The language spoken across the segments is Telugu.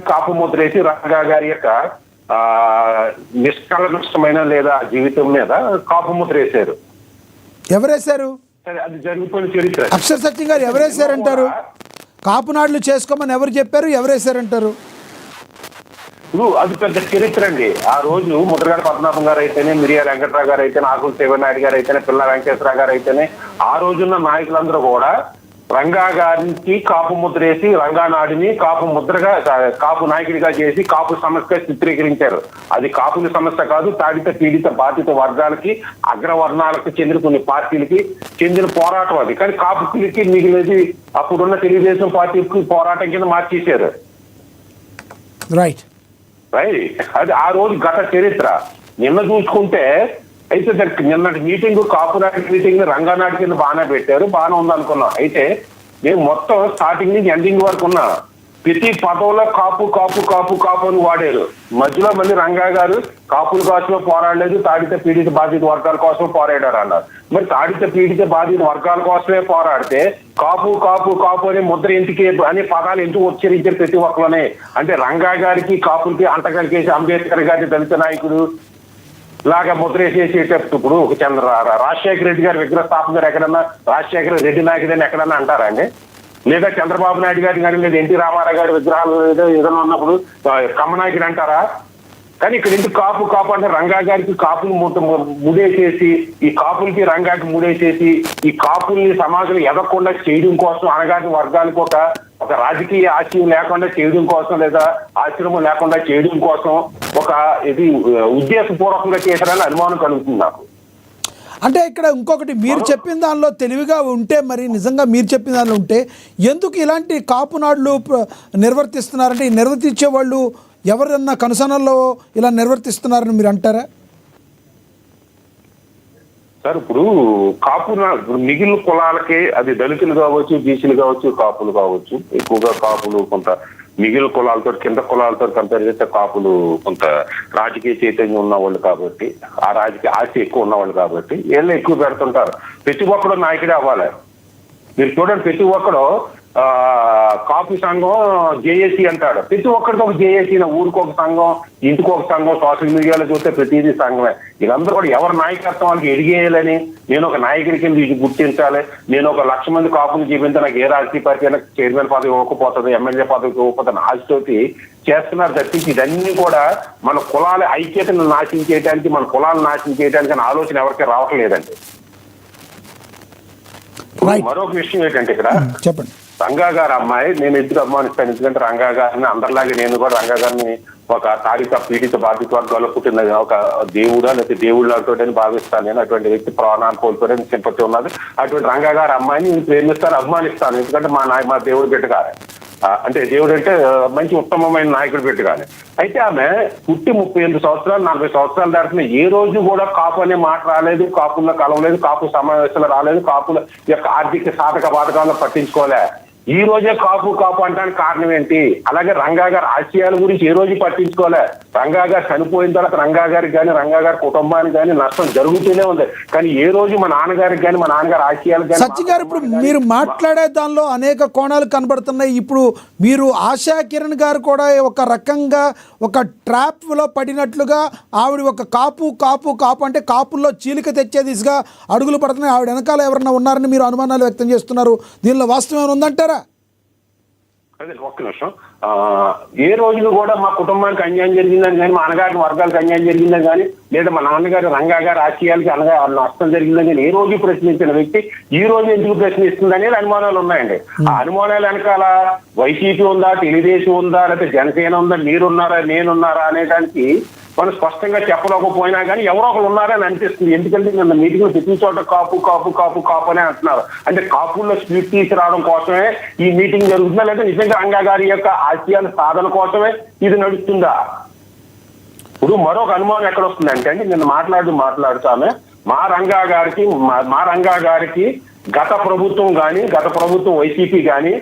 కాపు ముద్రేసి రంగా గారి యొక్క నిష్కల్మషమైన లేదా జీవితం మీద కాపు ముద్ర వేశారు. ఎవరేశారు? అది జరిగిపోయిన చరిత్ర. అక్షర సత్యం గారు ఎవరేశారంటారు? కాపునాడులు చేసుకోమని ఎవరు చెప్పారు? ఎవరేశారంటారు? అది పెద్ద చరిత్ర అండి. ఆ రోజు ముద్రగాడ పద్మనాభం గారు అయితేనే, మిరియా వెంకట్రావు గారు అయితేనే, ఆకుల శివనాయుడు గారు అయితేనే, పిల్ల వెంకటేశ్వరరావు గారు అయితేనే, ఆ రోజున్న నాయకులందరూ కూడా రంగా గారికి కాపు ముద్ర వేసి రంగానాడిని కాపు ముద్రగా కాపు నాయకుడిగా చేసి కాపు సమస్య చిత్రీకరించారు. అది కాపుల సమస్య కాదు, తాడిత పీడిత బాధిత వర్గాలకి, అగ్రవర్ణాలకు చెందిన కొన్ని పార్టీలకి చెందిన పోరాటం అది. కానీ కాపులకి మిగిలినది అప్పుడున్న తెలుగుదేశం పార్టీకి పోరాటం కింద మార్చేశారు. రైట్. అది ఆ రోజు గత చరిత్ర. నిన్న చూసుకుంటే అయితే దానికి నిన్నటి మీటింగ్ కాపునాటి మీటింగ్ రంగానాటి కింద బాగానే పెట్టారు, బాగానే ఉందనుకున్నాం. అయితే నేను మొత్తం స్టార్టింగ్ నుంచి ఎండింగ్ వరకు ఉన్నా, ప్రతి పదంలో కాపు కాపు కాపు కాపు అని వాడారు. మధ్యలో మళ్ళీ రంగా గారు కాపుల కోసమే పోరాడలేదు, తాడిత పీడిత బాధిత వర్గాల కోసం పోరాడారు అన్నారు. మరి తాడిత పీడిత బాధిత వర్గాల కోసమే పోరాడితే కాపు కాపు కాపు అనే ముద్ర ఎందుకు అనే పదాలు ఎందుకు ఉచ్చరించారు ప్రతి ఒక్కలోనే? అంటే రంగా గారికి కాపులకి అంటగలిగేసి అంబేద్కర్ గారి దళిత నాయకుడు లాగా ముద్రేసేసేటప్పుడు ఒక రాజశేఖర రెడ్డి గారి విగ్రహ స్థాపన గారు ఎక్కడన్నా రాజశేఖర రెడ్డి నాయకుడు అని ఎక్కడన్నా అంటారా అండి? లేదా చంద్రబాబు నాయుడు గారి కానీ లేదా ఎన్టీ రామారావు గారి విగ్రహాలు ఏదైనా ఉన్నప్పుడు కమ్మనాయకుడు అంటారా? కానీ ఇక్కడ ఎందుకు కాపు కాపు అంటే రంగా గారికి కాపులు ముడేసేసి, ఈ కాపులకి రంగాకి ముడేసేసి, ఈ కాపుల్ని సమాజంలో ఎదగకుండా చేయడం కోసం, అనగాని వర్గాలకు ఒక రాజకీయ ఆశయం లేకుండా చేయడం కోసం, లేదా ఆశ్రమం లేకుండా చేయడం కోసం ఒక ఇది ఉద్దేశపూర్వకంగా చేశారని అనుమానం కలుగుతుంది నాకు. అంటే ఇక్కడ ఇంకొకటి, మీరు చెప్పిన దానిలో తెలివిగా ఉంటే, మరి నిజంగా మీరు చెప్పిన దానిలో ఉంటే ఎందుకు ఇలాంటి కాపునాడులు నిర్వర్తిస్తున్నారంటే, ఈ నిర్వర్తించే వాళ్ళు ఎవరన్నా కనుసనల్లో ఇలా నిర్వర్తిస్తున్నారని మీరు అంటారా? సార్ ఇప్పుడు ఇప్పుడు మిగిలిన కులాలకే, అది దళితులు కావచ్చు, బీసీలు కావచ్చు, కాపులు కావచ్చు, ఎక్కువగా కాపులు కొంత మిగిలిన కులాలతో కింద కులాలతో కంపేర్ చేస్తే కాపులు కొంత రాజకీయ చైతన్యం ఉన్నవాళ్ళు కాబట్టి, ఆ రాజకీయ ఆశ ఎక్కువ ఉన్నవాళ్ళు కాబట్టి వీళ్ళు ఎక్కువ పెడుతుంటారు. ప్రతి ఒక్కడు నాయకుడే అవ్వాలి. మీరు చూడండి, ప్రతి ఒక్కడు కాపు సంఘం జేఏసీ అంటాడు. ప్రతి ఒక్కరికి ఒక జేఏసీ, ఊరికి ఒక సంఘం, ఇంటికి ఒక సంఘం, సోషల్ మీడియాలో చూస్తే ప్రతిదీ సంఘమే. వీళ్ళందరూ కూడా ఎవరి నాయకత్వం వాళ్ళకి ఎడిగేయాలని, నేను ఒక నాయకుడి కింద గుర్తించాలి, నేను ఒక 1,00,000 మంది కాపులు చూపించి నాకు ఏ రాజకీయ పార్టీ అయినా చైర్మన్ పదవి ఇవ్వకపోతుంది, ఎమ్మెల్యే పదవికి ఇవ్వకపోతుంది ఆశతోటి చేస్తున్నారు తప్పించి ఇదన్నీ కూడా మన కులాల ఐక్యతను నాశనం చేయడానికి, మన కులాలను నాశనం చేయడానికి అనే ఆలోచన ఎవరికి రావట్లేదండి. మరొక విషయం ఏంటంటే, ఇక్కడ చెప్పండి, రంగా గారి అమ్మాయి నేను ఎందుకు అభిమానిస్తాను, ఎందుకంటే రంగా గారిని అందరిలాగే నేను కూడా రంగా గారిని ఒక తాడిత పీడిత బాధిత వర్గాల్లో పుట్టిన ఒక దేవుడా లేకపోతే దేవుళ్ళు అంటూ భావిస్తాను. నేను అటువంటి వ్యక్తి ప్రాణాలు కోల్పోయిన సింపతి ఉన్నది. అటువంటి రంగా గారి అమ్మాయిని నేను ప్రేమిస్తాను, అభిమానిస్తాను. ఎందుకంటే మా దేవుడు బిడ్డగానే, అంటే దేవుడు అంటే మంచి ఉత్తమమైన నాయకుడు బిడ్డగానే. అయితే ఆమె పుట్టి 38 సంవత్సరాలు 40 సంవత్సరాలు దాటిన ఏ రోజు కూడా కాపు అనే మాట రాలేదు, కాపుల్లో కలవలేదు, కాపు సమావేశాలు రాలేదు, కాపుల యొక్క ఆర్థిక సాధక బాధకాలను పట్టించుకోలే. ఈ రోజే కాపు కాపు అంటానికి కారణం ఏంటి? అలాగే రంగా గారి ఆశయాల గురించి ఏ రోజు పట్టించుకోలే. రంగా గారు చనిపోయిన తర్వాత రంగా గారికి కానీ రంగా గారి కుటుంబానికి కానీ నష్టం జరుగుతూనే ఉంది. కానీ ఏ రోజు మా నాన్నగారికి కానీ మా నాన్నగారి ఆశయాలకు కానీ. సత్య గారు, ఇప్పుడు మీరు మాట్లాడే దానిలో అనేక కోణాలు కనబడుతున్నాయి. ఇప్పుడు మీరు ఆశా కిరణ్ గారు కూడా ఒక రకంగా ఒక ట్రాప్లో పడినట్లుగా ఆవిడ ఒక కాపు కాపు కాపు అంటే కాపుల్లో చీలిక తెచ్చే దిశగా అడుగులు పడుతున్నాయి. ఆవిడ వెనకాల ఎవరన్నా ఉన్నారని మీరు అనుమానాలు వ్యక్తం చేస్తున్నారు. దీనిలో వాస్తవం ఉందంటారా? అదే ఒక్క నిమిషం. ఏ రోజులు కూడా మా కుటుంబానికి అన్యాయం జరిగిందని కానీ, మా అన్నగారి వర్గాలకు అన్యాయం జరిగిందని కానీ, లేదా మా నాన్నగారు రంగా గారి ఆశయాలకి నష్టం జరిగిందని కానీ ఏ రోజు ప్రశ్నించిన వ్యక్తి ఈ రోజు ఎందుకు ప్రశ్నిస్తుంది అనేది అనుమానాలు ఉన్నాయండి. ఆ అనుమానాలు వెనకాల వైసీపీ ఉందా, తెలుగుదేశం ఉందా, లేకపోతే జనసేన ఉందా, మీరున్నారా నేనున్నారా అనేదానికి మనం స్పష్టంగా చెప్పలేకపోయినా కానీ ఎవరో ఒకరు ఉన్నారని అనిపిస్తుంది. ఎందుకంటే నిన్న మీటింగ్ ప్రతి చోట కాపు కాపు కాపు కాపు అనే అంటున్నారు. అంటే కాపుల్లో స్పీడ్ తీసుకురావడం కోసమే ఈ మీటింగ్ జరుగుతుందా, లేదా నిజంగా రంగా గారి యొక్క ఆశయాల సాధన కోసమే ఇది నడుస్తుందా? ఇప్పుడు మరొక అనుమానం ఎక్కడ వస్తుందంటే అండి, నిన్న మాట్లాడుతామే మా రంగా గారికి గత ప్రభుత్వం కానీ, గత ప్రభుత్వం వైసీపీ కానీ,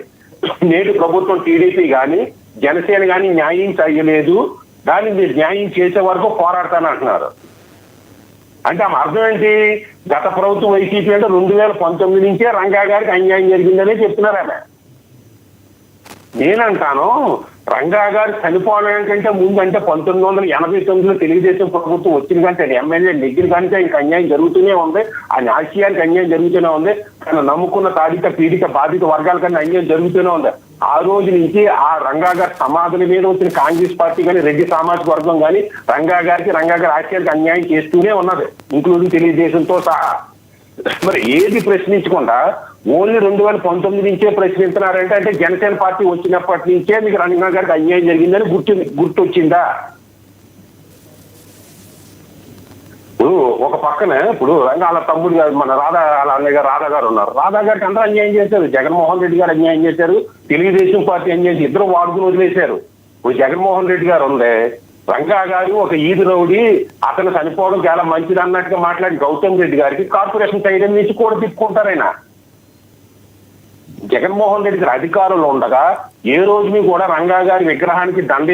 నేటి ప్రభుత్వం టీడీపీ కానీ, జనసేన కానీ న్యాయం చేయలేదు, దాన్ని మీరు న్యాయం చేసే వరకు పోరాడతానంటున్నారు. అంటే ఆమె అర్థం ఏంటి? గత ప్రభుత్వం వైసీపీ అంటే 2019 నుంచే రంగా గారికి అన్యాయం జరిగిందనే చెప్తున్నారు ఆమె. నేనంటాను, రంగా గారు చనిపోవడానికంటే ముందు అంటే 1989లో తెలుగుదేశం ప్రభుత్వం వచ్చిన కంటే ఎమ్మెల్యే నెగ్గిన కంటే ఇంకా అన్యాయం జరుగుతూనే ఉంది. ఆ ఆశయానికి అన్యాయం జరుగుతూనే ఉంది. కానీ నమ్ముకున్న తాడిత పీడిత బాధిత వర్గాల కన్నా అన్యాయం జరుగుతూనే ఉంది. ఆ రోజు నుంచి ఆ రంగా గారి సమాధుల మీద వచ్చిన కాంగ్రెస్ పార్టీ కానీ రెడ్డి సామాజిక వర్గం కానీ రంగా గారి ఆశయానికి అన్యాయం చేస్తూనే ఉన్నది, ఇంక్లూడింగ్ తెలుగుదేశంతో సహా. మరి ఏది ప్రశ్నించకుండా ఓన్లీ 2019 నుంచే ప్రశ్నిస్తున్నారంటే అంటే జనసేన పార్టీ వచ్చినప్పటి నుంచే మీకు రంగా గారికి అన్యాయం జరిగిందని గుర్తొచ్చిందా? ఇప్పుడు ఒక పక్కన ఇప్పుడు రంగాల తమ్ముడు గారు మన రాధా గారు ఉన్నారు. రాధా గారికి అందరూ అన్యాయం చేశారు. జగన్మోహన్ రెడ్డి గారు అన్యాయం చేశారు, తెలుగుదేశం పార్టీ అన్యాయం చేసి ఇద్దరు వాడుకుని వదిలేశారు. ఇప్పుడు జగన్మోహన్ రెడ్డి గారు ఉంది, రంగా గారు ఒక ఈది రౌడీ, అతను చనిపోవడం చాలా మంచిది అన్నట్టుగా మాట్లాడి గౌతమ్ రెడ్డి గారికి కార్పొరేషన్ సైడ్ నుంచి కూడా తిప్పుకుంటారైనా. జగన్మోహన్ రెడ్డి గారు అధికారంలో ఉండగా ఏ రోజు కూడా రంగా గారి విగ్రహానికి దండ